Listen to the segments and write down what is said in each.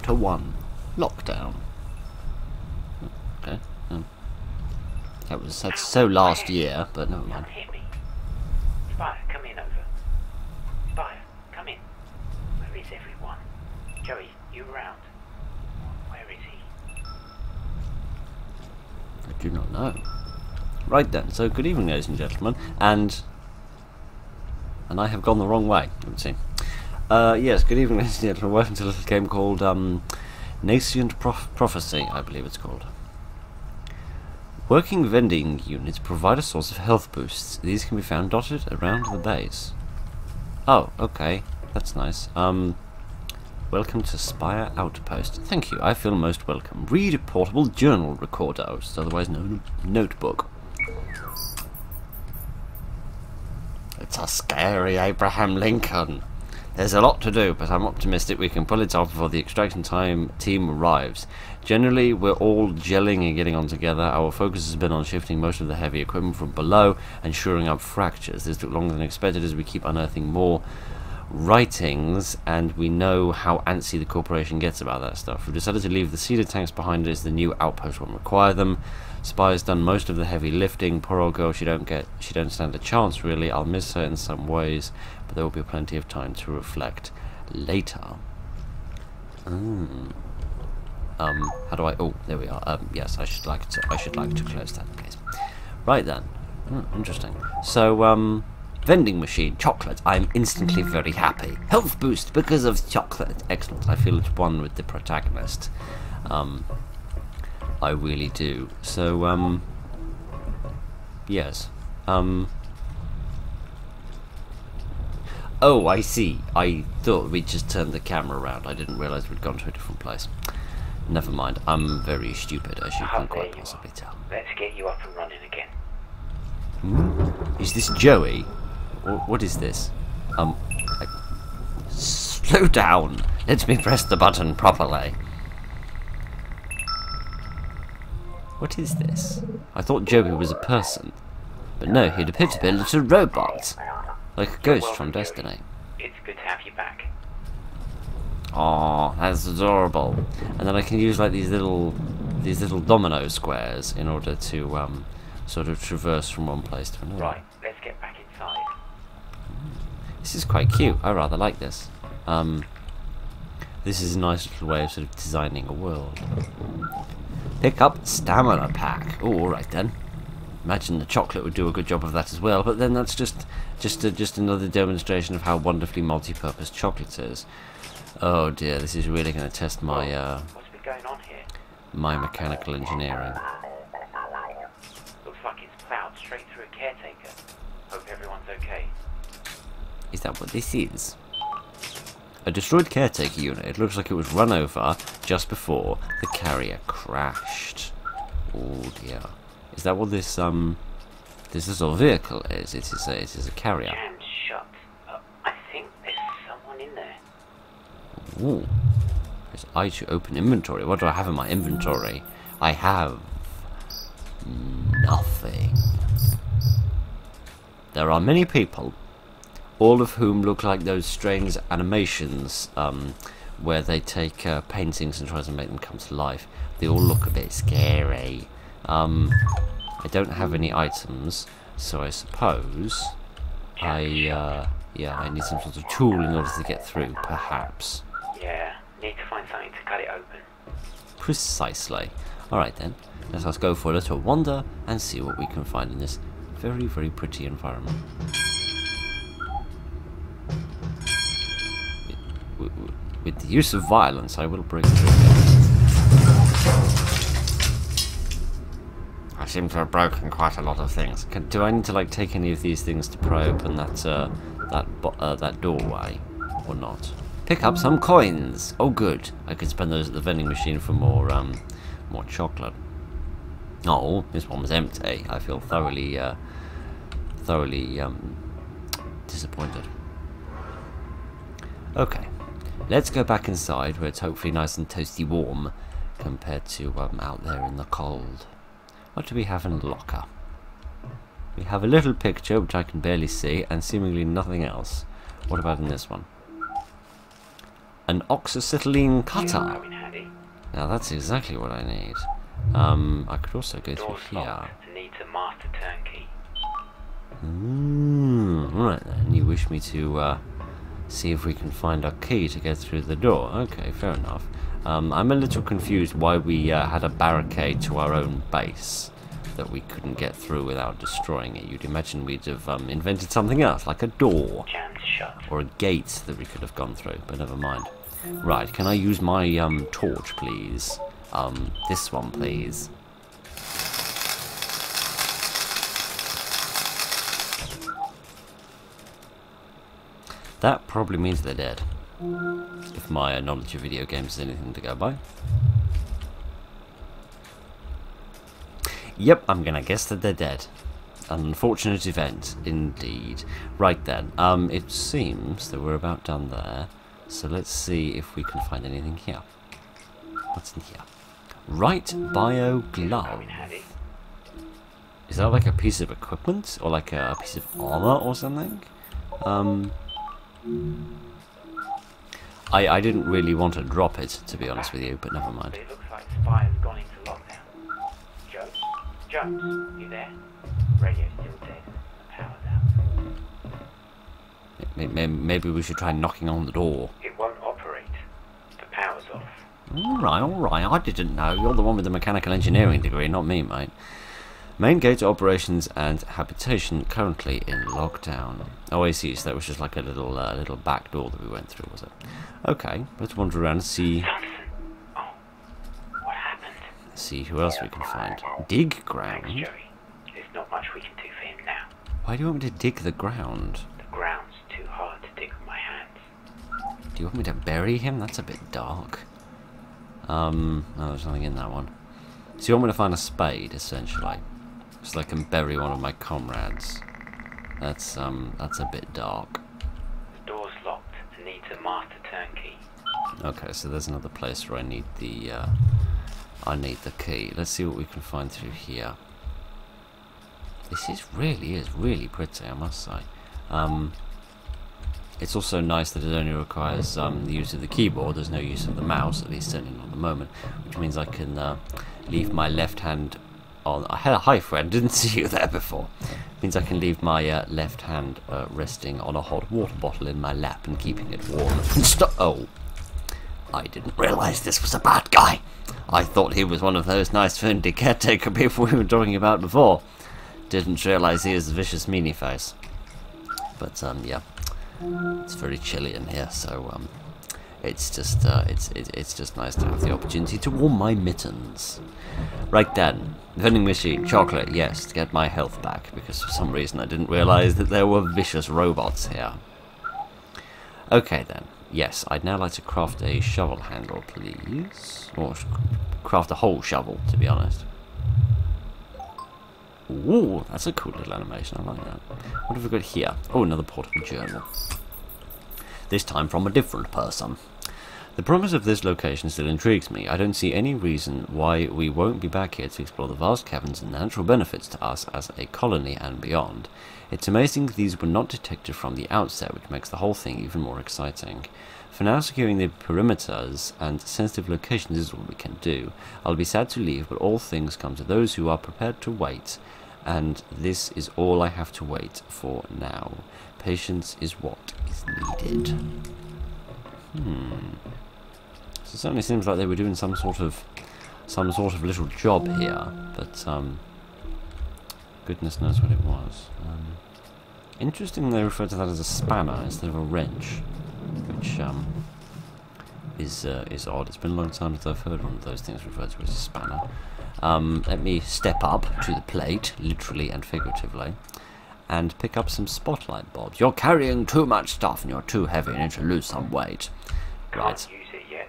Chapter 1. Lockdown. Okay. That's so last year, but never mind. Hit me. Spire, come in over. Spire, come in. Where is everyone? Joey, you around? Where is he? I do not know. Right then, so good evening ladies and gentlemen, and I have gone the wrong way, it would seem. Yes, good evening ladies and gentlemen, welcome to a little game called Nascent Prophecy, I believe it's called. Working vending units provide a source of health boosts. These can be found dotted around the base. Oh, okay, that's nice. Welcome to Spire Outpost. Thank you, I feel most welcome. Read a portable journal recorder, which is otherwise known as notebook. It's a scary Abraham Lincoln. There's a lot to do, but I'm optimistic we can pull it off before the extraction team arrives. Generally, we're all gelling and getting on together. Our focus has been on shifting most of the heavy equipment from below and shoring up fractures. This took longer than expected as we keep unearthing more writings, and we know how antsy the corporation gets about that stuff. We've decided to leave the cedar tanks behind as the new outpost won't require them. Spire's done most of the heavy lifting. Poor old girl, she don't stand a chance really. I'll miss her in some ways, but there will be plenty of time to reflect later. How do I? Oh, there we are. Yes, I should like to close that case. Right then. Interesting. So, vending machine, chocolate. I'm instantly very happy. Health boost because of chocolate. Excellent. I feel it's one with the protagonist. I really do. So, yes. Oh, I see. I thought we'd just turned the camera around. I didn't realise we'd gone to a different place. Never mind. I'm very stupid, as you can quite possibly tell. Let's get you up and running again. Is this Joey? What is this? Slow down. Let me press the button properly. What is this? I thought Joey was a person. But no, he'd appear to be a little robot. Like a ghost from Destiny. It's good to have you back. Oh, that's adorable. And then I can use like these little domino squares in order to sort of traverse from one place to another. Right, let's get back inside. This is quite cute. I rather like this. This is a nice little way of sort of designing a world. Pick up stamina pack. Oh, all right then. Imagine the chocolate would do a good job of that as well. But then that's just another demonstration of how wonderfully multi-purpose chocolate is. Oh dear, this is really going to test my What's been going on here? my mechanical engineering. Looks like it's plowed straight through a caretaker. Hope everyone's okay. Is that what this is? A destroyed caretaker unit. It looks like it was run over just before the carrier crashed. Oh dear. Is that what this little vehicle is? It is a carrier. Jammed shut. I think there's someone in there. Ooh. Press I to open inventory. What do I have in my inventory? I have nothing. There are many people, all of whom look like those strange animations where they take paintings and try to make them come to life. They all look a bit scary. I don't have any items, so I suppose I need some sort of tool in order to get through, perhaps. Yeah, need to find something to cut it open. Precisely. Alright then, let us go for a little wander and see what we can find in this very, very pretty environment. With the use of violence, I will break through. I seem to have broken quite a lot of things. Do I need to like take any of these things to pry open that doorway, or not? Pick up some coins. Oh, good. I can spend those at the vending machine for more chocolate. Oh, this one was empty. I feel thoroughly disappointed. Okay, let's go back inside where it's hopefully nice and toasty warm compared to out there in the cold. What do we have in the locker? We have a little picture which I can barely see and seemingly nothing else. What about in this one? An oxyacetylene cutter. Come in handy. Now that's exactly what I need. I could also go through Door's here. locked. Needs a master turnkey. Right then, you wish me to see if we can find a key to get through the door. Okay, fair enough. I'm a little confused why we had a barricade to our own base that we couldn't get through without destroying it. You'd imagine we'd have invented something else, like a door Jammed shut. or a gate that we could have gone through, but never mind. Right, can I use my torch, please? This one, please. That probably means they're dead, if my knowledge of video games is anything to go by. Yep, I'm gonna guess that they're dead. An unfortunate event, indeed. Right then, it seems that we're about done there, so let's see if we can find anything here. What's in here? Right bio glove. Come in handy. Is that like a piece of equipment, or like a piece of armor or something? I didn't really want to drop it, to be honest with you, but never mind. It looks like Spire's gone into lockdown. Jones, you there? Radio's still dead. Power's out. Maybe we should try knocking on the door. It won't operate. The power's off. Alright, I didn't know. You're the one with the mechanical engineering degree, not me, mate. Main gate operations and habitation currently in lockdown. Oh, I see, so that was just like a little back door that we went through, was it? Okay, let's wander around and see... Something. Oh, what happened? See who else we can find. Dig ground? Thanks, Joey. There's not much we can do for him now. Why do you want me to dig the ground? The ground's too hard to dig with my hands. Do you want me to bury him? That's a bit dark. No, there's nothing in that one. So you want me to find a spade, essentially, so I can bury one of my comrades. That's a bit dark. The door's locked and needs a master turnkey. Okay, so there's another place where I need the key. Let's see what we can find through here. This is really pretty, I must say. It's also nice that it only requires the use of the keyboard. There's no use of the mouse, at least certainly not at the moment, which means I can leave my left hand on... Hi friend, didn't see you there before. Means I can leave my left hand resting on a hot water bottle in my lap and keeping it warm. Oh, I didn't realise this was a bad guy. I thought he was one of those nice friendly caretaker people we were talking about before. Didn't realise he is a vicious meanie face. But yeah, it's very chilly in here, so it's just nice to have the opportunity to warm my mittens. Right then, vending machine, chocolate, yes, to get my health back, because for some reason I didn't realise that there were vicious robots here. Okay then, yes, I'd now like to craft a shovel handle, please. Or craft a whole shovel, to be honest. Ooh, that's a cool little animation, I like that. What have we got here? Oh, another portable journal. This time from a different person. The promise of this location still intrigues me. I don't see any reason why we won't be back here to explore the vast caverns and natural benefits to us as a colony and beyond. It's amazing these were not detected from the outset, which makes the whole thing even more exciting. For now, securing the perimeters and sensitive locations is all we can do. I'll be sad to leave, but all things come to those who are prepared to wait, and this is all I have to wait for now. Patience is what is needed. So it certainly seems like they were doing some sort of little job here, but goodness knows what it was. Interesting they refer to that as a spanner instead of a wrench, which is odd. It's been a long time since I've heard one of those things referred to as a spanner. Let me step up to the plate, literally and figuratively, and pick up some spotlight bulbs. You're carrying too much stuff and you're too heavy and you need to lose some weight. Right. Can't use it yet.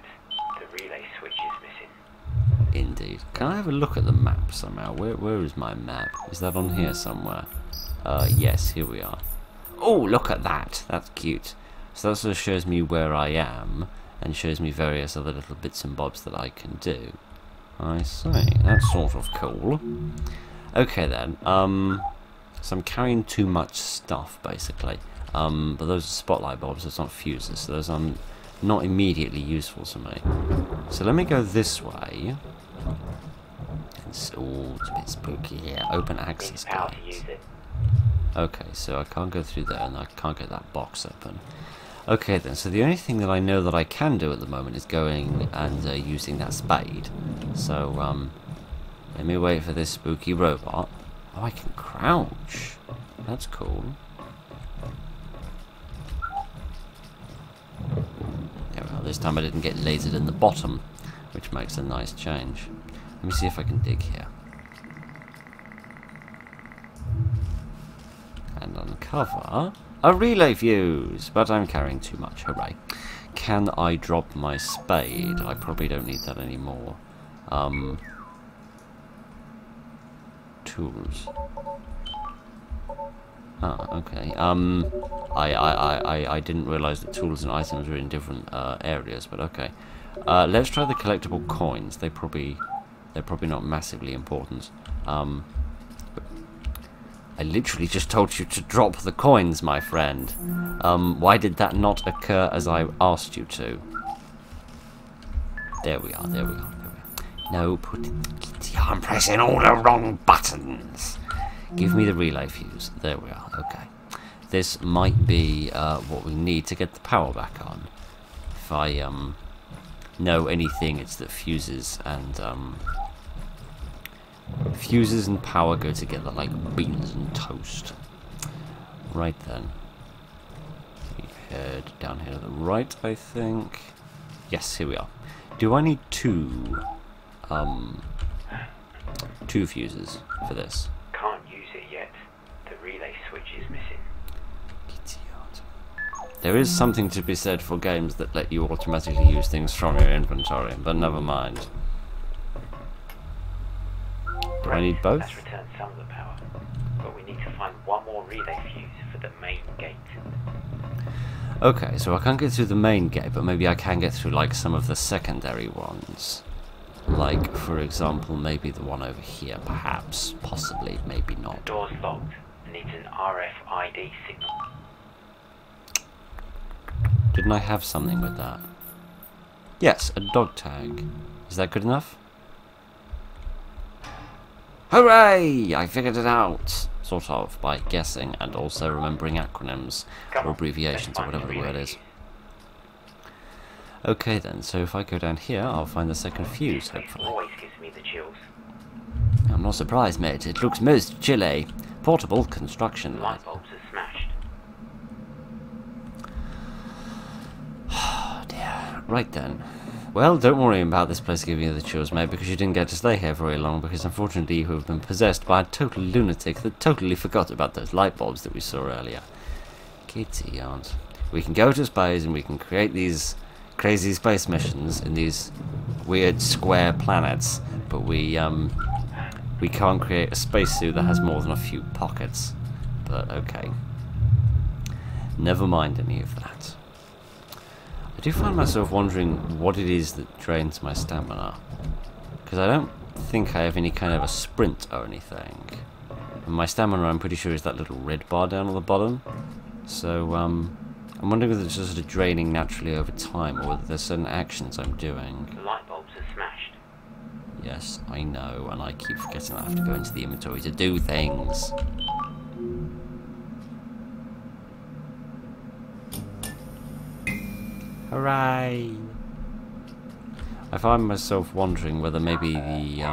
The relay switch is missing. Indeed. Can I have a look at the map somehow? Where is my map? Is that on here somewhere? Yes, here we are. Oh, look at that. That's cute. So that sort of shows me where I am, and shows me various other little bits and bobs that I can do. I see. That's sort of cool. Okay then. So I'm carrying too much stuff, basically. But those are spotlight bulbs, those aren't fuses. So those not immediately useful to me. So let me go this way. It's all a bit spooky here. Open access Power to gate. use it. Okay, so I can't go through there, and I can't get that box open. Okay then, so the only thing that I know that I can do at the moment is going and using that spade. So, let me wait for this spooky robot. Oh, I can crouch. That's cool. There we are. This time I didn't get lasered in the bottom, which makes a nice change. Let me see if I can dig here. And uncover a relay fuse, but I'm carrying too much. Hooray. Can I drop my spade? I probably don't need that anymore. Tools. Ah, okay. I didn't realise that tools and items were in different areas, but okay. Let's try the collectible coins. They're probably not massively important. I literally just told you to drop the coins, my friend. Why did that not occur as I asked you to? There we are, there we are, there we are. No, put it... I'm pressing all the wrong buttons. Give me the relay fuse. There we are, okay. This might be what we need to get the power back on. If I know anything, it's that fuses and power go together like beans and toast. Right then. We head down here to the right, I think. Yes, here we are. Do I need two fuses for this? Can't use it yet. The relay switch is missing. There is something to be said for games that let you automatically use things from your inventory, but never mind. Do I need both? That's returned some of the power, but we need to find one more relay fuse for the main gate. Okay, so I can't get through the main gate, but maybe I can get through like some of the secondary ones. Like, for example, maybe the one over here, perhaps, possibly, maybe The not. door's locked and needs an RFID signal. Didn't I have something with that? Yes, a dog tag. Is that good enough? Hooray! I figured it out! Sort of, by guessing and also remembering acronyms, or abbreviations, or whatever the word is. Okay then, so if I go down here, I'll find the second fuse, hopefully. Always gives me the chills. I'm not surprised, mate. It looks most chilly. Portable construction light. Light bulbs are smashed. Oh dear. Right then. Well, don't worry about this place giving you the chills, mate, because you didn't get to stay here very long, because unfortunately you have been possessed by a total lunatic that totally forgot about those light bulbs that we saw earlier. Kitty aunt. We can go to space and we can create these crazy space missions in these weird square planets, but we can't create a spacesuit that has more than a few pockets. But okay. Never mind any of that. I do find myself wondering what it is that drains my stamina, because I don't think I have any kind of a sprint or anything. And my stamina, I'm pretty sure, is that little red bar down at the bottom. So I'm wondering whether it's just sort of draining naturally over time, or whether there's certain actions I'm doing. The light bulbs are smashed. Yes, I know, and I keep forgetting I have to go into the inventory to do things. Hooray! I find myself wondering whether maybe the,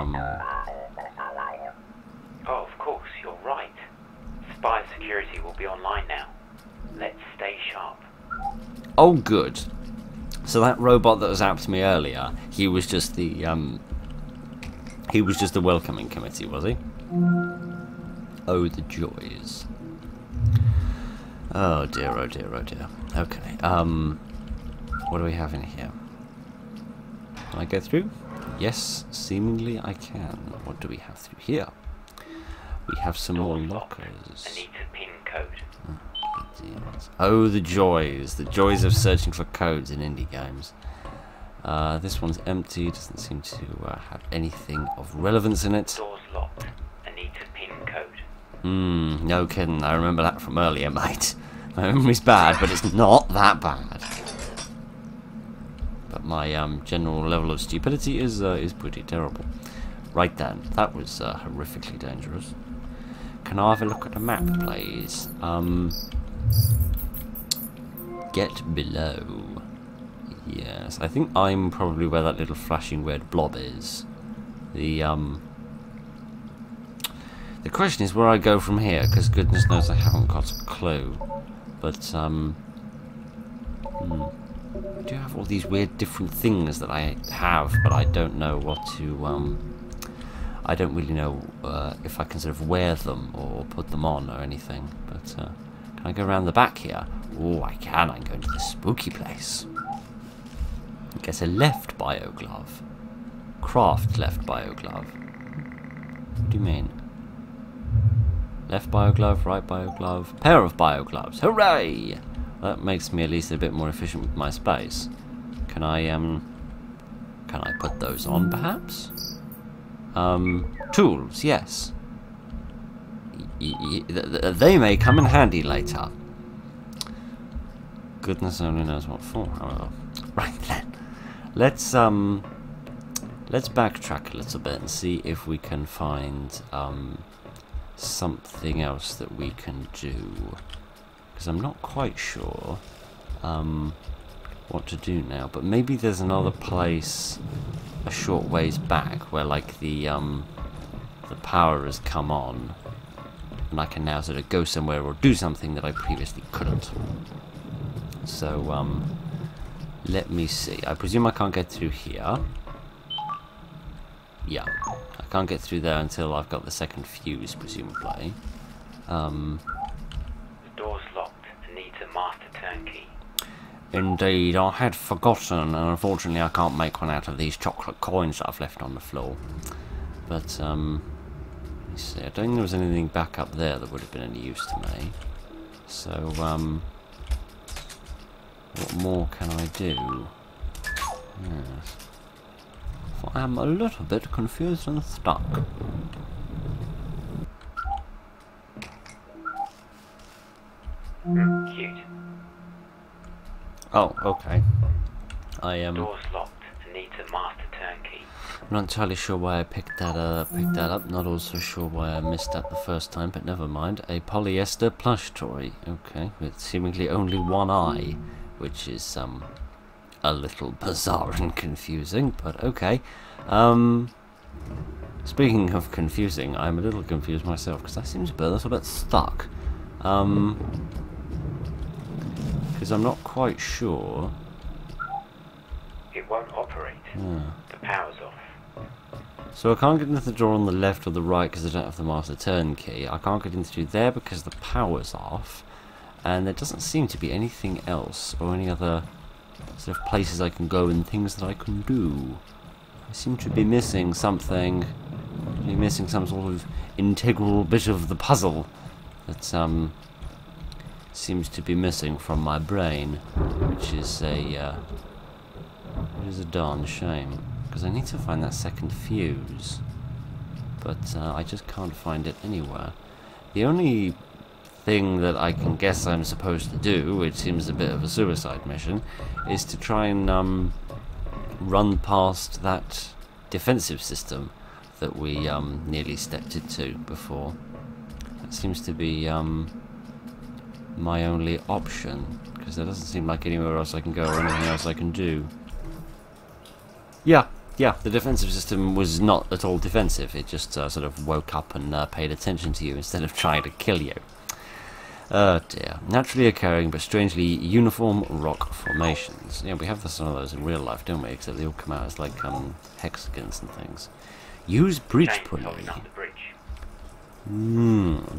Oh, of course, you're right. Spire security will be online now. Let's stay sharp. Oh, good. So that robot that was zapped me earlier, he was just the welcoming committee, was he? Oh, the joys. Oh dear, oh dear, oh dear. Okay, what do we have in here? Can I go through? Yes, seemingly I can. What do we have through here? We have some more lockers. I need a PIN code. Oh, the joys of searching for codes in indie games. This one's empty, doesn't seem to have anything of relevance in it. Door's locked. I need a PIN code. No kidding, I remember that from earlier, mate. My memory's bad, but it's not that bad. but my general level of stupidity is pretty terrible. Right then, that was horrifically dangerous. Can I have a look at the map, please? Get below. Yes, I think I'm probably where that little flashing red blob is. The question is where I go from here, because goodness knows I haven't got a clue. But, I do have all these weird different things that I have, but I don't know what to, I don't really know if I can sort of wear them or put them on or anything. But, can I go around the back here? Oh, I can. I'm going to the spooky place. Get a left bio glove. Craft left bio glove. What do you mean? Left bio glove, right bio glove, pair of bio gloves. Hooray! That makes me at least a bit more efficient with my space. Can I put those on perhaps? Tools, yes. They may come in handy later. Goodness only knows what for, however. Right then. Let's backtrack a little bit and see if we can find something else that we can do. Because I'm not quite sure what to do now, but maybe there's another place a short ways back where like the power has come on and I can now sort of go somewhere or do something that I previously couldn't. So let me see. I presume I can't get through here. Yeah, I can't get through there until I've got the second fuse, presumably. The door's locked and needs a master turnkey. Indeed, I had forgotten, and unfortunately I can't make one out of these chocolate coins that I've left on the floor. But, let me see, I don't think there was anything back up there that would have been any use to me. So, what more can I do? Yes. I'm a little bit confused and stuck. Cute. Oh, okay. I am. Door's locked and needs a master turnkey. I'm not entirely sure why I picked that up. Not also sure why I missed that the first time, but never mind. A polyester plush toy. Okay, with seemingly only one eye, which is a little bizarre and confusing, but okay. Speaking of confusing, I'm a little confused myself because I seem to be a little bit stuck. Because I'm not quite sure. It won't operate. The power's off. So I can't get into the door on the left or the right because I don't have the master turnkey. I can't get into there because the power's off. And there doesn't seem to be anything else or any other sort of places I can go and things that I can do. I seem to be missing something. Missing some sort of integral bit of the puzzle that seems to be missing from my brain, which is a darn shame because I need to find that second fuse, but I just can't find it anywhere. The only thing that I can guess I'm supposed to do, which seems a bit of a suicide mission, is to try and run past that defensive system that we nearly stepped into before. That seems to be my only option, because there doesn't seem like anywhere else I can go or anything else I can do. Yeah, the defensive system was not at all defensive. It just sort of woke up and paid attention to you instead of trying to kill you. Oh dear. Naturally occurring but strangely uniform rock formations. Yeah, we have some of those in real life, don't we? Except they all come out as like hexagons and things. Use bridge pulley.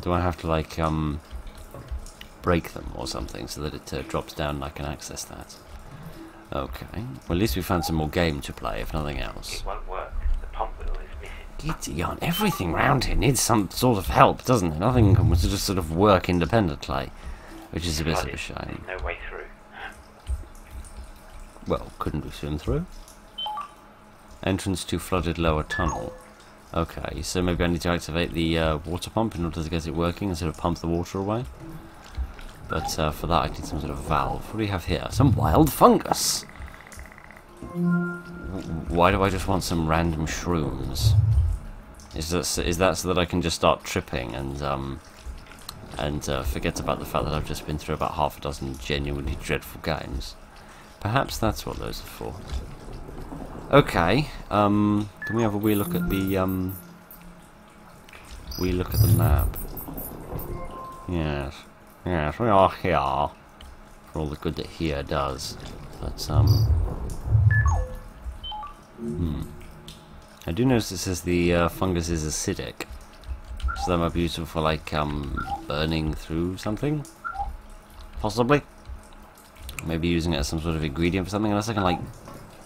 Do I have to like break them or something so that it drops down and I can access that? Okay. Well, at least we found some more game to play, if nothing else. It won't work. The pump wheel is missing. Gideon, everything round here needs some sort of help, doesn't it? Nothing can just sort of work independently, which is a bit of a shame. No way through. Well, couldn't we swim through? Entrance to flooded lower tunnel. Okay, so maybe I need to activate the water pump in order to get it working and sort of pump the water away. But for that I need some sort of valve. What do we have here? Some wild fungus! Why do I just want some random shrooms? Is that so that I can just start tripping and forget about the fact that I've just been through about half a dozen genuinely dreadful games? Perhaps that's what those are for. Okay, can we have a wee look at the map? Yes, we are here for all the good that here does. But I do notice it says the fungus is acidic, so that might be useful for like burning through something, possibly. Maybe using it as some sort of ingredient for something, unless I can like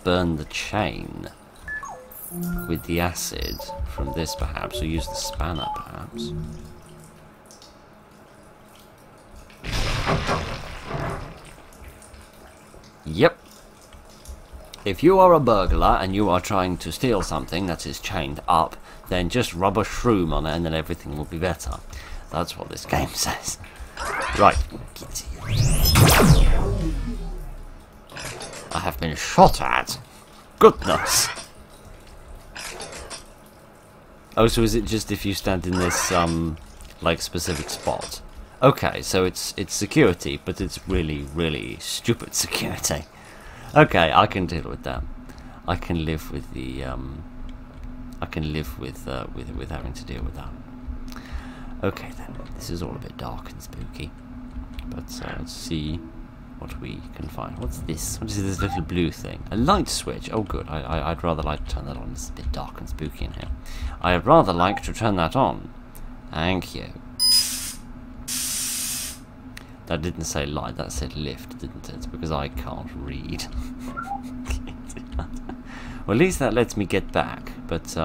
burn the chain with the acid from this perhaps, or use the spanner perhaps. Yep. If you are a burglar and you are trying to steal something that is chained up, then just rub a shroom on it and then everything will be better. That's what this game says. Right. I have been shot at. Goodness. Oh, so is it just if you stand in this, like, specific spot? Okay, so it's security, but it's really, really stupid security. Okay, I can deal with that. I can live with the, I can live with having to deal with that. Okay then, this is all a bit dark and spooky. But let's see what we can find. What's this? What is this little blue thing? A light switch. Oh good, I'd rather like to turn that on. It's a bit dark and spooky in here. I'd rather like to turn that on. Thank you. That didn't say light, that said lift, didn't it? Because I can't read. Well, at least that lets me get back. But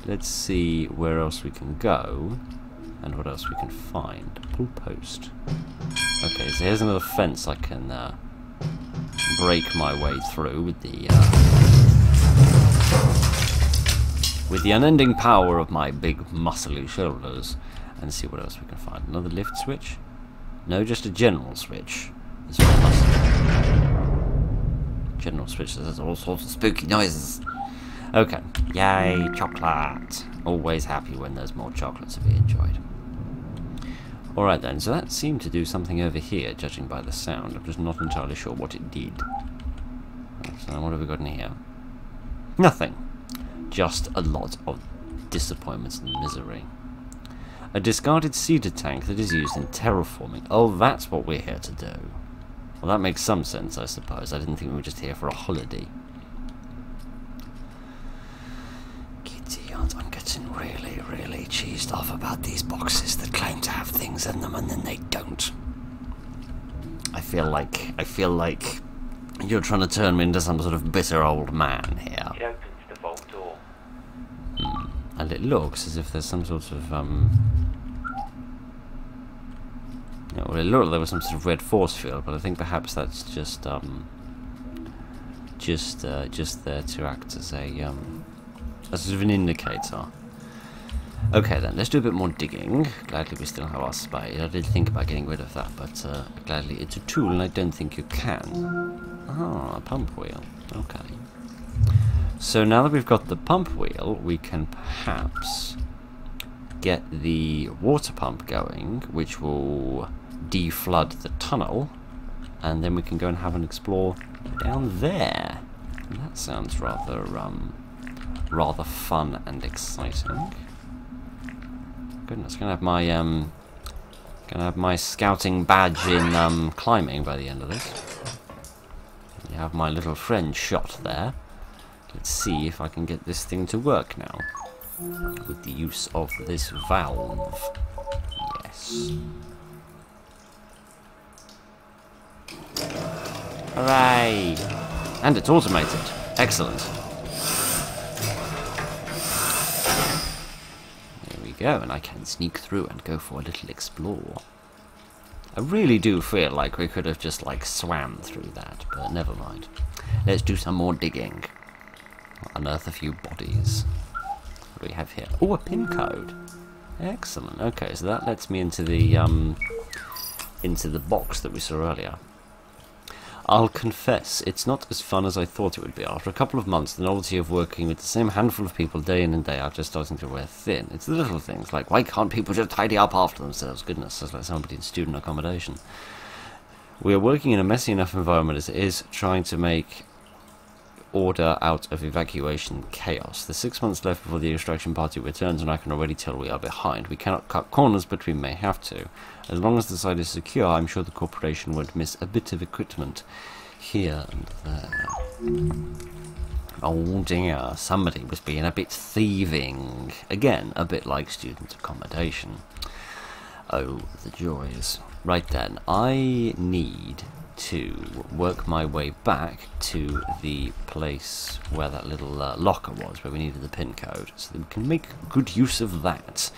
let's see where else we can go and what else we can find. Pull post. Okay, so here's another fence I can break my way through with the unending power of my big muscly shoulders, and see what else we can find. Another lift switch? No, just a general switch. General switch that does all sorts of spooky noises. Okay, yay, chocolate. Always happy when there's more chocolate to be enjoyed. Alright then, so that seemed to do something over here, judging by the sound. I'm just not entirely sure what it did. So what have we got in here? Nothing. Just a lot of disappointments and misery. A discarded cedar tank that is used in terraforming. Oh, that's what we're here to do. Well, that makes some sense, I suppose. I didn't think we were just here for a holiday. I'm getting really, really cheesed off about these boxes that claim to have things in them and then they don't. I feel like you're trying to turn me into some sort of bitter old man here. It opens the vault door. And it looks as if there's some sort of yeah, well, it looked like there was some sort of red force field, but I think perhaps that's just there to act as a sort of an indicator. Okay then, let's do a bit more digging. Gladly we still have our spade. I did think about getting rid of that, but gladly it's a tool and I don't think you can. Ah, a pump wheel. Okay. So now that we've got the pump wheel, we can perhaps get the water pump going, which will de-flood the tunnel, and then we can go and have an explore down there. And that sounds rather fun and exciting. Goodness, gonna have my scouting badge in climbing by the end of this. You have my little friend shot there. Let's see if I can get this thing to work now with the use of this valve. Yes. Hooray! And it's automated. Excellent. There we go, and I can sneak through and go for a little explore. I really do feel like we could have just like swam through that, but never mind. Let's do some more digging. Unearth a few bodies. What do we have here? Oh, a pin code. Excellent. Okay, so that lets me into the box that we saw earlier. I'll confess, it's not as fun as I thought it would be. After a couple of months, the novelty of working with the same handful of people day in and day out just starting to wear thin. It's the little things, like why can't people just tidy up after themselves? Goodness, that's like somebody in student accommodation. We are working in a messy enough environment as it is, trying to make order out of evacuation chaos. There's 6 months left before the extraction party returns, and I can already tell we are behind. We cannot cut corners, but we may have to. As long as the site is secure, I'm sure the corporation won't miss a bit of equipment here and there. Oh dear, somebody was being a bit thieving. Again, a bit like student accommodation. Oh, the joys. Right then, I need to work my way back to the place where that little locker was, where we needed the pin code, so that we can make good use of that,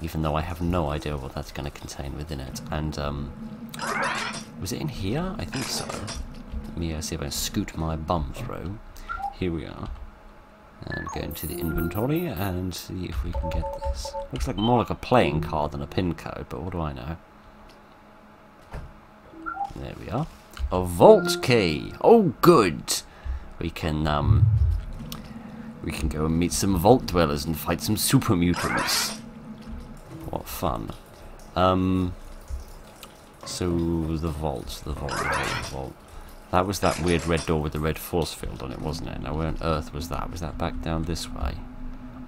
even though I have no idea what that's going to contain within it. And, was it in here? I think so. Let me see if I can scoot my bum through. Here we are. And go into the inventory and see if we can get this. Looks like more like a playing card than a pin code, but what do I know? There we are. A vault key! Oh, good! We can go and meet some vault dwellers and fight some super mutants. What fun. So, the vault. That was that weird red door with the red force field on it, wasn't it? Now, where on earth was that? Was that back down this way?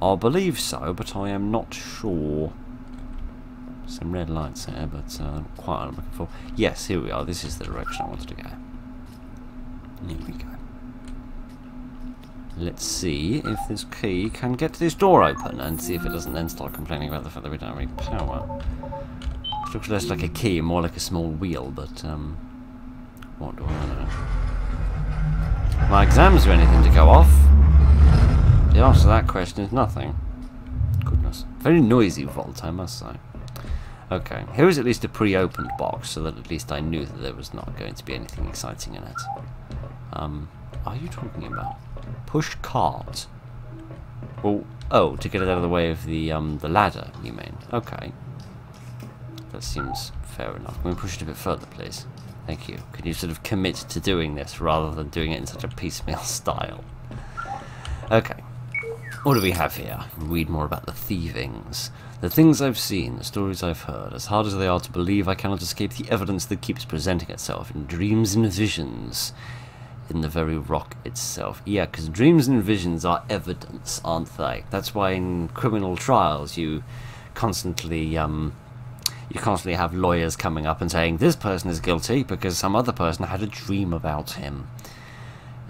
I believe so, but I am not sure. Some red lights there, but quite what I'm looking for. Yes, here we are. This is the direction I wanted to go. Here we go. Let's see if this key can get this door open, and see if it doesn't then start complaining about the fact that we don't have any power. It looks less like a key and more like a small wheel, but what do I know? My exams are anything to go off? The answer to that question is nothing. Goodness. Very noisy vault, I must say. Okay, here is at least a pre-opened box, so that at least I knew that there was not going to be anything exciting in it. Are you talking about? Push cart? Well, oh, to get it out of the way of the ladder, you mean? Okay. That seems fair enough. Can we push it a bit further, please? Thank you. Can you sort of commit to doing this, rather than doing it in such a piecemeal style? Okay. What do we have here? Read more about the thievings. The things I've seen, the stories I've heard, as hard as they are to believe, I cannot escape the evidence that keeps presenting itself in dreams and visions, in the very rock itself. Yeah, because dreams and visions are evidence, aren't they? That's why in criminal trials you constantly have lawyers coming up and saying, this person is guilty because some other person had a dream about him.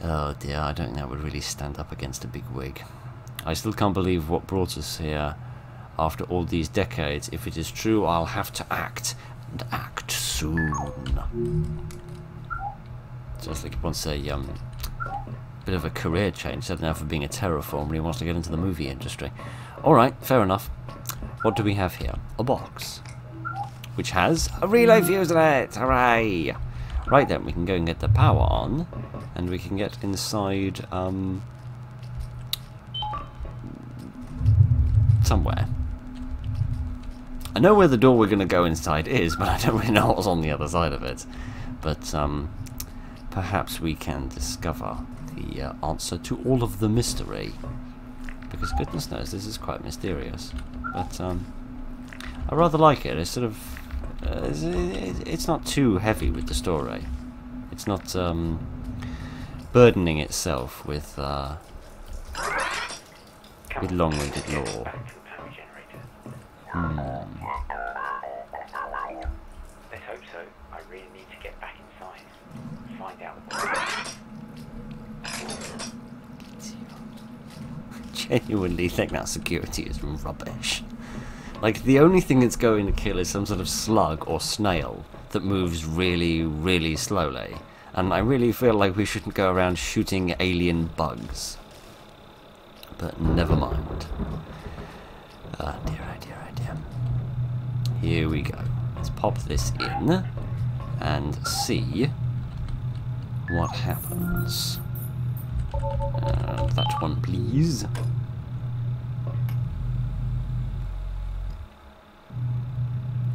Oh dear, I don't think that would really stand up against a big wig. I still can't believe what brought us here after all these decades. If it is true, I'll have to act, and act soon. Just like he wants a bit of a career change, setting out for being a terraformer, and he wants to get into the movie industry. Alright, fair enough. What do we have here? A box, which has a relay fuse in it! Hooray! Right then, we can go and get the power on, and we can get inside, somewhere. I know where the door we're going to go inside is, but I don't really know what's on the other side of it. But perhaps we can discover the answer to all of the mystery. Because goodness knows, this is quite mysterious. But I rather like it. It's sort of... it's not too heavy with the story. It's not burdening itself with long-winded lore. Let's hope so. I really need to get back inside. Find out. Genuinely think that security is rubbish. Like, the only thing it's going to kill is some sort of slug or snail that moves really, really slowly. And I really feel like we shouldn't go around shooting alien bugs. But never mind. Oh dear, oh dear, oh dear. Here we go. Let's pop this in and see what happens. That one, please.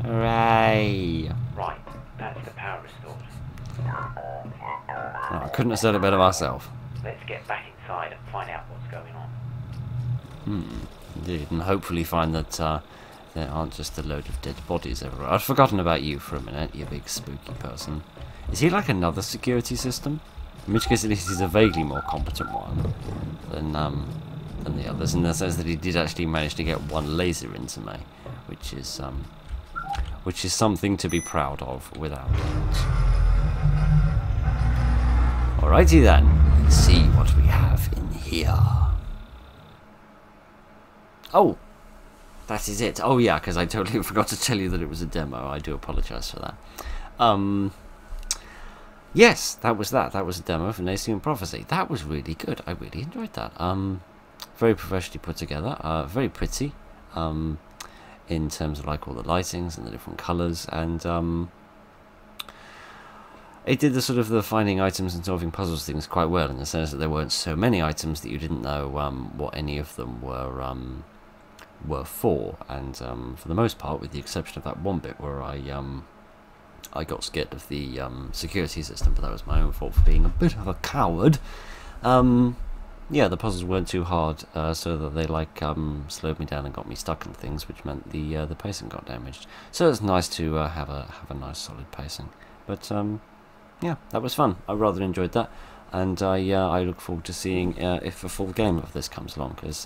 Hooray! Right, that's the power restored. Oh, I couldn't have said it better myself. Let's get back inside and find out what's going on. Indeed, and hopefully find that there aren't just a load of dead bodies everywhere. I'd forgotten about you for a minute, you big spooky person. Is he like another security system? In which case at least he's a vaguely more competent one than the others, in the sense that he did actually manage to get one laser into me, which is something to be proud of, without doubt. Alrighty then, let's see what we have in here. Oh, that is it. Oh yeah, because I totally forgot to tell you that it was a demo. I do apologise for that. Yes, that was that. That was a demo for Nascent Prophecy. That was really good. I really enjoyed that. Very professionally put together. Very pretty. In terms of like all the lightings and the different colours, and it did the sort of the finding items and solving puzzles things quite well, in the sense that there weren't so many items that you didn't know what any of them were for, and for the most part, with the exception of that one bit where I got scared of the security system, but that was my own fault for being a bit of a coward. Yeah, the puzzles weren't too hard, so that they like slowed me down and got me stuck in things, which meant the pacing got damaged. So it's nice to have a nice solid pacing. But yeah, that was fun. I rather enjoyed that, and I look forward to seeing if a full game of this comes along, because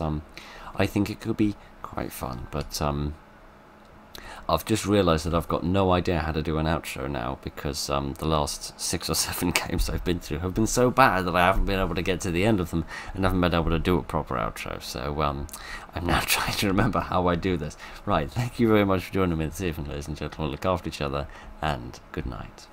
I think it could be quite fun. But I've just realised that I've got no idea how to do an outro now, because the last 6 or 7 games I've been through have been so bad that I haven't been able to get to the end of them and haven't been able to do a proper outro. So I'm now trying to remember how I do this. Right, thank you very much for joining me this evening, ladies and gentlemen. Look after each other, and good night.